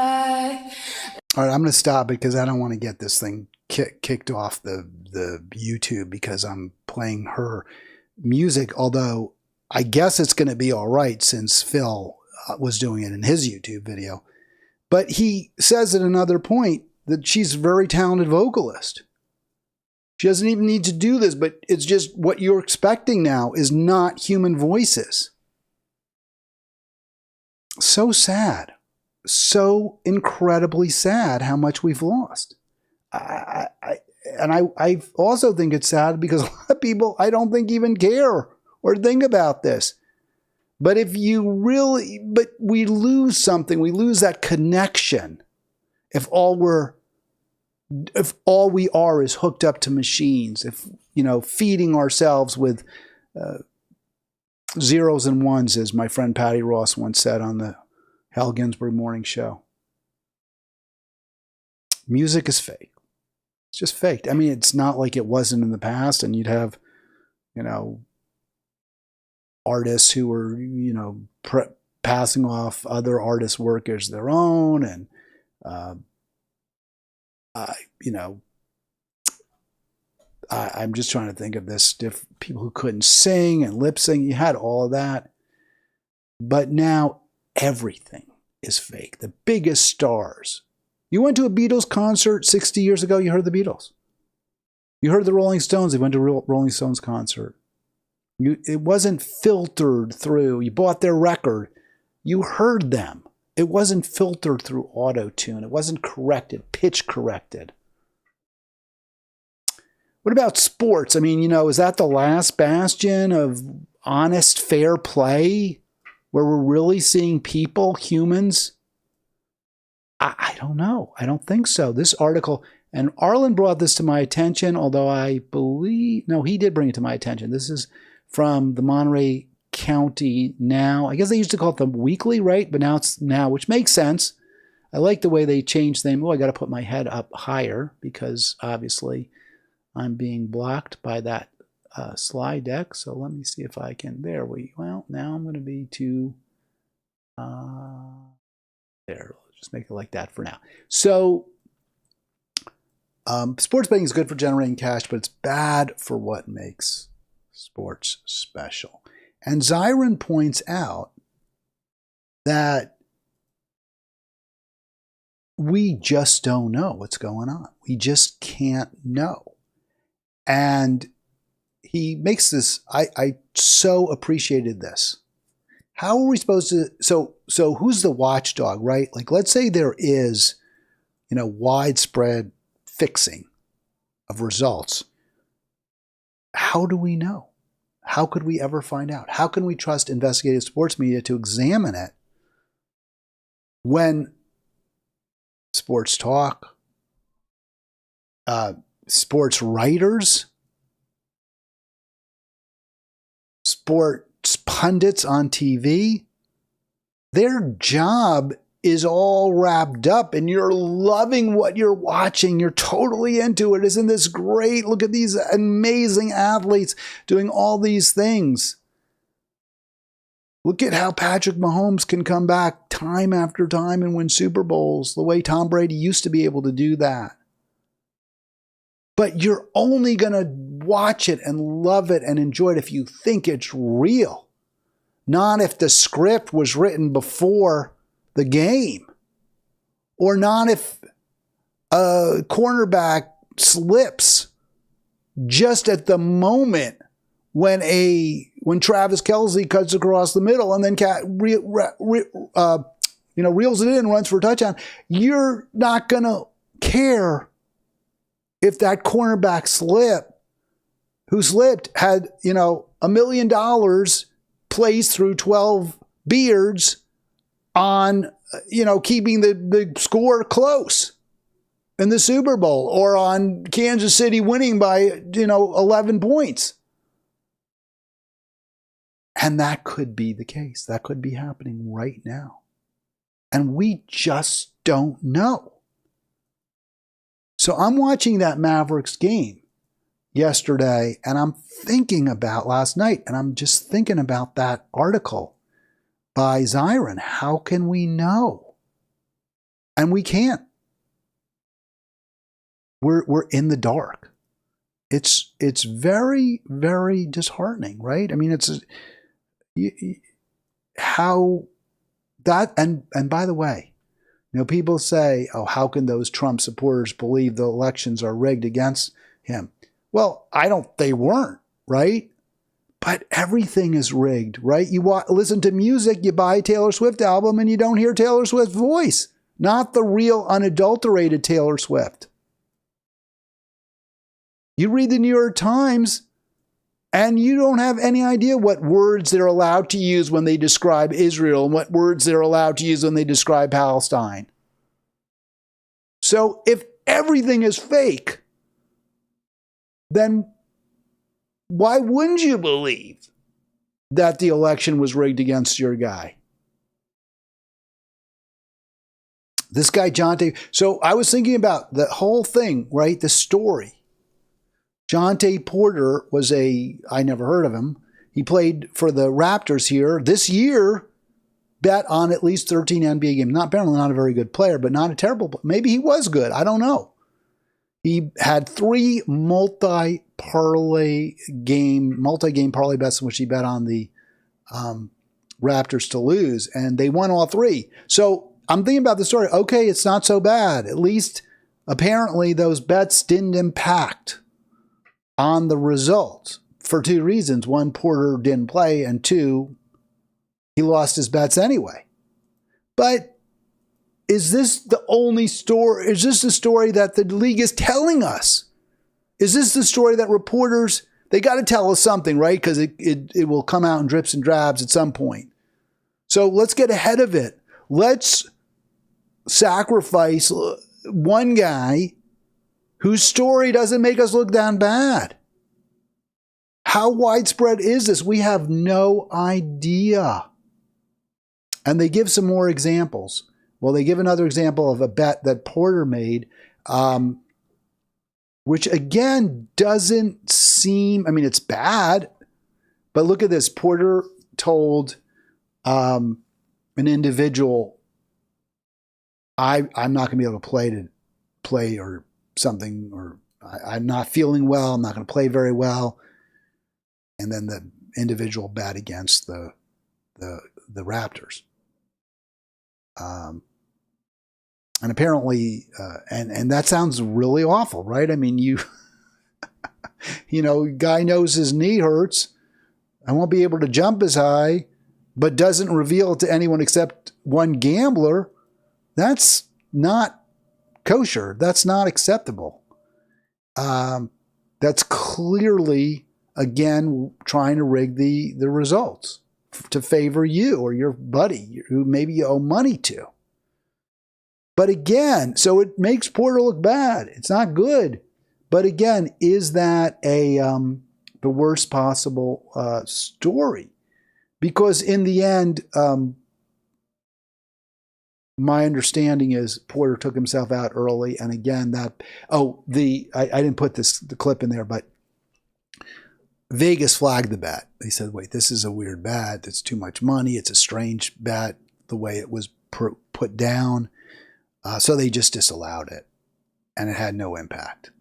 All right, I'm going to stop because I don't want to get this thing kicked off the YouTube because I'm playing her music, although I guess it's going to be all right since Phil was doing it in his YouTube video. But he says at another point that she's a very talented vocalist. She doesn't even need to do this, but it's just what you're expecting now is not human voices. So sad. So incredibly sad how much we've lost. I also think it's sad because a lot of people I don't think even care or think about this. But if you really, but we lose something, we lose that connection if all we are is hooked up to machines, if, feeding ourselves with zeros and ones, as my friend Patty Ross once said on the Hal Ginsberg Morning Show. Music is fake. It's just fake. I mean, it's not like it wasn't in the past, and you'd have, artists who were, passing off other artists' work as their own, and I'm just trying to think of this. People who couldn't sing and lip sync. You had all of that, but now everything is fake. The biggest stars. You went to a Beatles concert 60 years ago. You heard the Beatles. You heard the Rolling Stones. They went to a Rolling Stones concert. It wasn't filtered through. You bought their record. You heard them. It wasn't filtered through auto-tune. It wasn't corrected, pitch corrected. What about sports? I mean, is that the last bastion of honest, fair play where we're really seeing people, humans? I don't know. I don't think so. This article, and Arlen brought this to my attention, although I believe, no, he did bring it to my attention. This is from the Monterey County Now. I guess they used to call it the Weekly, right? But now it's Now, which makes sense. I like the way they changed them. Oh, I got to put my head up higher because obviously I'm being blocked by that slide deck. So let me see if I can. Well, now I'm going to be too. There. Just make it like that for now. So sports betting is good for generating cash, but it's bad for what makes sports special. And Zyron points out that we just don't know what's going on. We just can't know. And he makes this, I so appreciated this. How are we supposed to, so who's the watchdog, right? Like, let's say there is, widespread fixing of results. How do we know? How could we ever find out? How can we trust investigative sports media to examine it when sports talk, sports writers, sports pundits on TV, their job is all wrapped up and you're loving what you're watching. You're totally into it. Isn't this great? Look at these amazing athletes doing all these things. Look at how Patrick Mahomes can come back time after time and win Super Bowls the way Tom Brady used to be able to do that. But you're only going to watch it and love it and enjoy it if you think it's real. Not if the script was written before the game. Or not if a cornerback slips just at the moment when Travis Kelce cuts across the middle and then reels it in and runs for a touchdown. You're not going to care if that cornerback who slipped had, $1 million plays through 12 beards on, keeping the score close in the Super Bowl or on Kansas City winning by, 11 points. And that could be the case. That could be happening right now. And we just don't know. So I'm watching that Mavericks game yesterday, and I'm thinking about last night, and I'm just thinking about that article by Zyron. How can we know? And we can't. we're in the dark. It's very, very disheartening, right? I mean, how that, and by the way, people say, oh, how can those Trump supporters believe the elections are rigged against him? Well, they weren't, right? But everything is rigged, right? You listen to music, you buy a Taylor Swift album, and you don't hear Taylor Swift's voice. Not the real, unadulterated Taylor Swift. You read the New York Times, and you don't have any idea what words they're allowed to use when they describe Israel and what words they're allowed to use when they describe Palestine. So if everything is fake, then why wouldn't you believe that the election was rigged against your guy? This guy, John T. So I was thinking about the whole thing, right? The story. John T. Porter was I never heard of him. He played for the Raptors here this year, bet on at least 13 NBA games. Apparently not a very good player, but not a terrible, maybe he was good. I don't know. He had 3 multi-game parlay bets in which he bet on the Raptors to lose, and they won all 3. So I'm thinking about the story. Okay, it's not so bad. At least apparently those bets didn't impact on the results for 2 reasons. 1, Porter didn't play, and 2, he lost his bets anyway. But is this the only story? Is this the story that the league is telling us? Is this the story that reporters, they got to tell us something, right? Because it will come out in drips and drabs at some point. So let's get ahead of it. Let's sacrifice one guy whose story doesn't make us look that bad. How widespread is this? We have no idea. And they give some more examples. Well, they give another example of a bet that Porter made, which again doesn't seem, I mean, it's bad, but look at this. Porter told an individual, I'm not going to be able to play or something, or I'm not feeling well, I'm not going to play very well. And then the individual bet against the Raptors. And apparently, and that sounds really awful, right? I mean, guy knows his knee hurts. I won't be able to jump as high, but doesn't reveal it to anyone except one gambler. That's not kosher. That's not acceptable. That's clearly, again, trying to rig the results to favor you or your buddy who maybe you owe money to. But again, so it makes Porter look bad. It's not good. But again, is that the worst possible story? Because in the end, my understanding is Porter took himself out early. And again, I didn't put the clip in there, but Vegas flagged the bet. They said, wait, this is a weird bet. It's too much money. It's a strange bet, the way it was put down. So they just disallowed it, and it had no impact.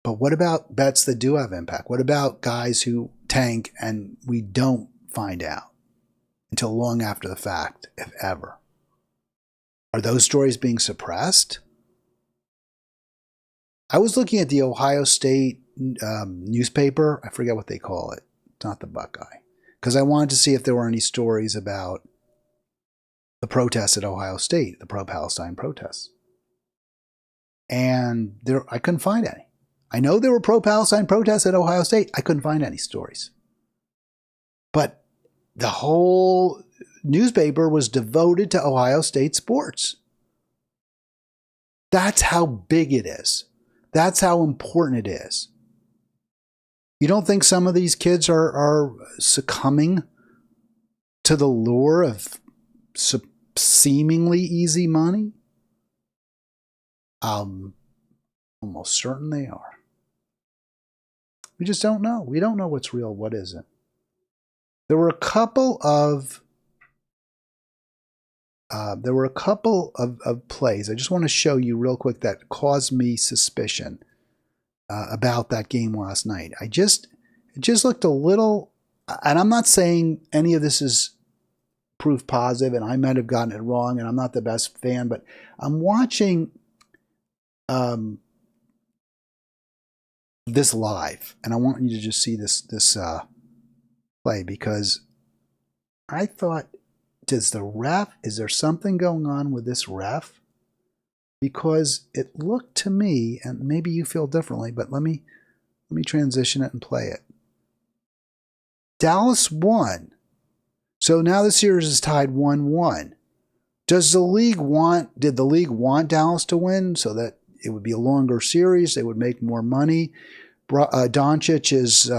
But what about bets that do have impact? What about guys who tank and we don't find out until long after the fact, if ever? Are those stories being suppressed? I was looking at the Ohio State newspaper. I forget what they call it. It's not the Buckeye. Because I wanted to see if there were any stories about the protests at Ohio State, the pro-Palestine protests. And I couldn't find any. I know there were pro-Palestine protests at Ohio State. I couldn't find any stories. But the whole newspaper was devoted to Ohio State sports. That's how big it is. That's how important it is. You don't think some of these kids are succumbing to the lure of seemingly easy money? Almost certain they are. We just don't know. We don't know what's real, what isn't. There were a couple of there were a couple of plays I just want to show you real quick that caused me suspicion about that game last night. It just looked a little, and I'm not saying any of this is proof positive, and I might have gotten it wrong, and I'm not the best fan, but I'm watching this live, and I want you to just see this play, because I thought, is there something going on with this ref? Because it looked to me, and maybe you feel differently, but let me transition it and play it. Dallas won. So now the series is tied 1-1. Did the league want Dallas to win so that it would be a longer series, they would make more money? Doncic is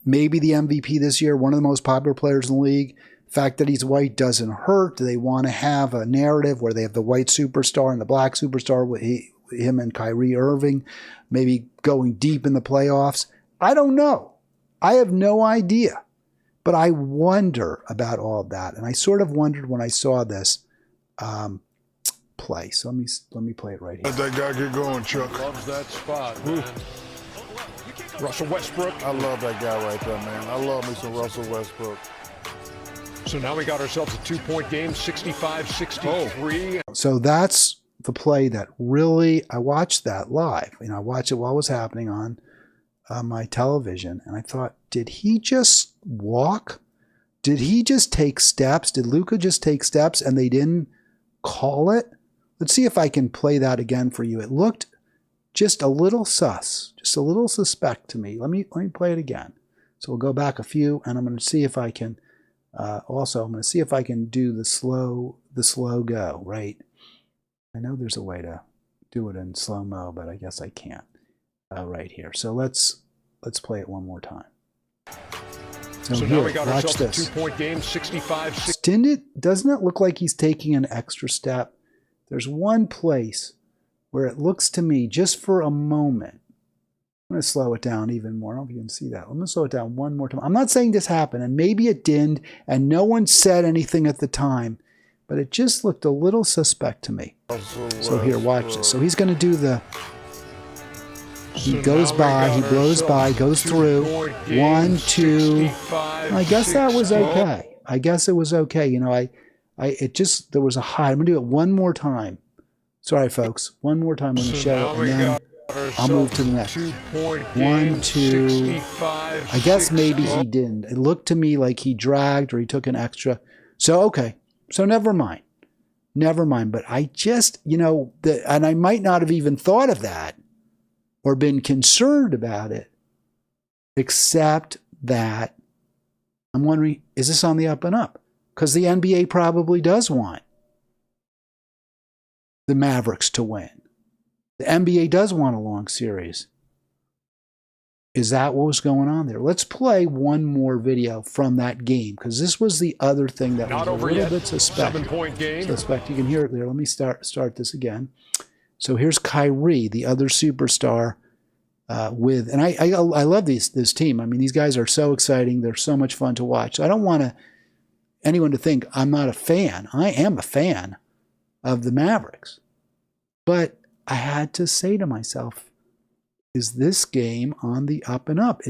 maybe the MVP this year, one of the most popular players in the league. The fact that he's white doesn't hurt. Do they want to have a narrative where they have the white superstar and the black superstar with him and Kyrie Irving maybe going deep in the playoffs? I don't know. I have no idea. But I wonder about all of that. And I sort of wondered when I saw this play. So let me play it right here. Let that guy get going, Chuck. Loves that spot, man. Russell Westbrook. I love that guy right there, man. I love me some Russell Westbrook. So now we got ourselves a 2-point game, 65-63. So that's the play that really, I watched that live. I watched it while it was happening on my television, and I thought, did he just walk? Did he just take steps? Did Luka just take steps and they didn't call it? Let's see if I can play that again for you. It looked just a little sus, just a little suspect to me. Let me play it again. So we'll go back a few, and I'm going to see if I can. I'm going to see if I can do the slow go, right? I know there's a way to do it in slow-mo, but I guess I can't right here. So let's play it one more time. So here, now we got watch ourselves this. a 2-point game, 65-60. Doesn't it look like he's taking an extra step? There's one place where it looks to me, just for a moment, I'm going to slow it down even more. I don't know if you can see that. I'm going to slow it down one more time. I'm not saying this happened, and maybe it didn't, and no one said anything at the time, but it just looked a little suspect to me. So here, watch this. So he's going to do the... He goes by, he blows by, goes through. 1, 2. I guess that was okay. I guess it was okay. There was a high. I'm going to do it one more time. Sorry, folks. One more time. I'm going to show it, and then I'll move to the next. 1, 2. I guess maybe he didn't. It looked to me like he dragged or he took an extra. So, okay. So never mind. Never mind. But I just, and I might not have even thought of that or been concerned about it, except that I'm wondering, is this on the up and up? Because the NBA probably does want the Mavericks to win. The NBA does want a long series. Is that what was going on there? Let's play one more video from that game, because this was the other thing that was a little bit suspect. 7-point game. Suspect. You can hear it there. Let me start this again. So here's Kyrie, the other superstar, and I love this team. I mean, these guys are so exciting. They're so much fun to watch. So I don't want anyone to think I'm not a fan. I am a fan of the Mavericks. But I had to say to myself, is this game on the up and up?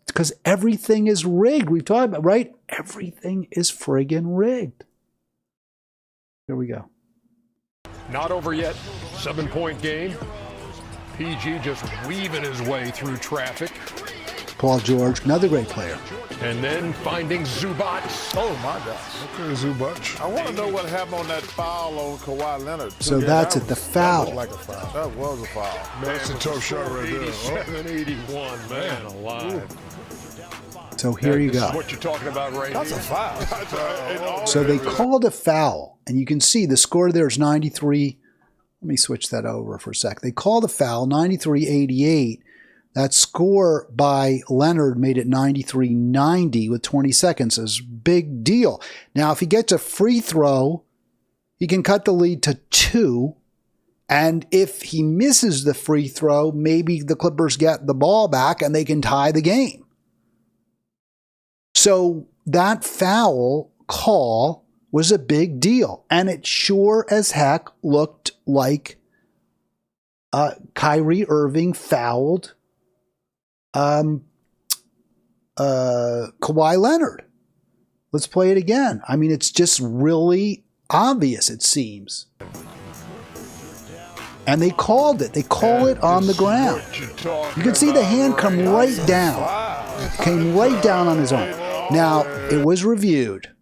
Because everything is rigged. We've talked about, right? Everything is friggin' rigged. Here we go. Not over yet. 7-point game. PG just weaving his way through traffic. Paul George, another great player. And then finding Zubac. Oh, my gosh. Okay, Zubac. I want to know what happened on that foul on Kawhi Leonard. So that's it, the foul. That was like a foul. That was a foul. That's a tough shot right there. 87-81, man alive. So here you go. This is what you're talking about right That's here. a foul. So they called a foul, and you can see the score there is 93. Let me switch that over for a sec. They called a foul, 93-88. That score by Leonard made it 93-90 with 20 seconds. It's a big deal. Now, if he gets a free throw, he can cut the lead to 2. And if he misses the free throw, maybe the Clippers get the ball back and they can tie the game. So that foul call was a big deal. And it sure as heck looked like Kyrie Irving fouled Kawhi Leonard. Let's play it again. I mean, it's just really obvious, it seems. And they called it. They call it on the ground. You can see the hand come right down. It came right down on his arm. Now, it was reviewed.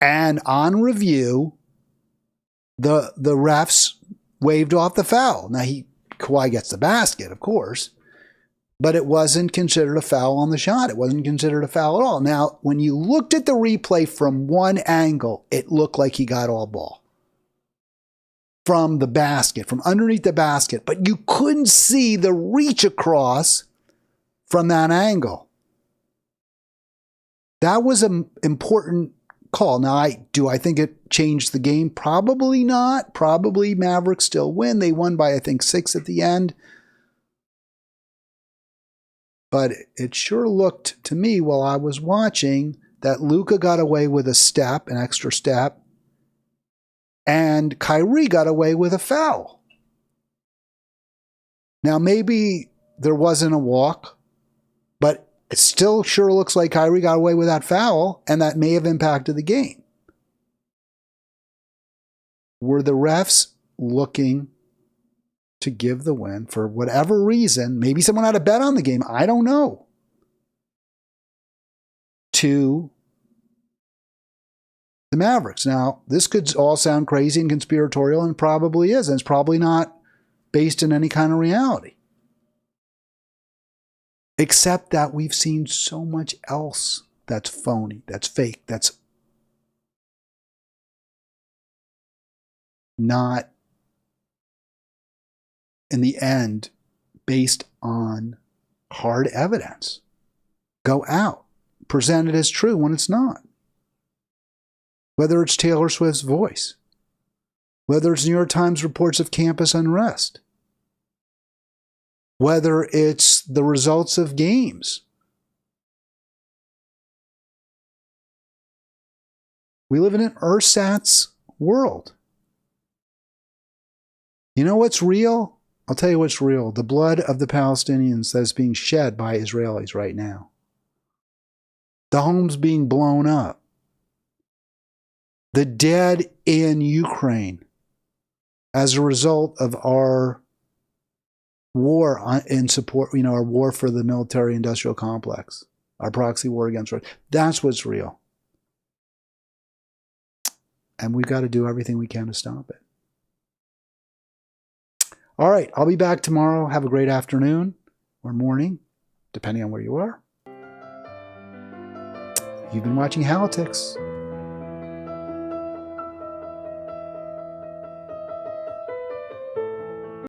And on review, the refs waved off the foul. Now, Kawhi gets the basket, of course. But it wasn't considered a foul on the shot. It wasn't considered a foul at all. Now, when you looked at the replay from one angle, it looked like he got all ball. From the basket, from underneath the basket. But you couldn't see the reach across from that angle. That was an important call. Now, do I think it changed the game? Probably not. Probably Mavericks still win. They won by, I think, 6 at the end. But it sure looked to me while I was watching that Luka got away with a step, an extra step, and Kyrie got away with a foul. Now, maybe there wasn't a walk, but it still sure looks like Kyrie got away with that foul, and that may have impacted the game. Were the refs looking to give the win for whatever reason? Maybe someone had a bet on the game. I don't know. To the Mavericks. Now, this could all sound crazy and conspiratorial, and probably is, and it's probably not based in any kind of reality. Except that we've seen so much else that's phony, that's fake, that's not, in the end, based on hard evidence. Go out, present it as true when it's not. Whether it's Taylor Swift's voice, whether it's New York Times reports of campus unrest, whether it's the results of games. We live in an ersatz world. You know what's real? I'll tell you what's real. The blood of the Palestinians that is being shed by Israelis right now. The homes being blown up. The dead in Ukraine as a result of our war in support, our war for the military-industrial complex, our proxy war against Russia. That's what's real. And we've got to do everything we can to stop it. All right, I'll be back tomorrow. Have a great afternoon or morning, depending on where you are. You've been watching Halitics.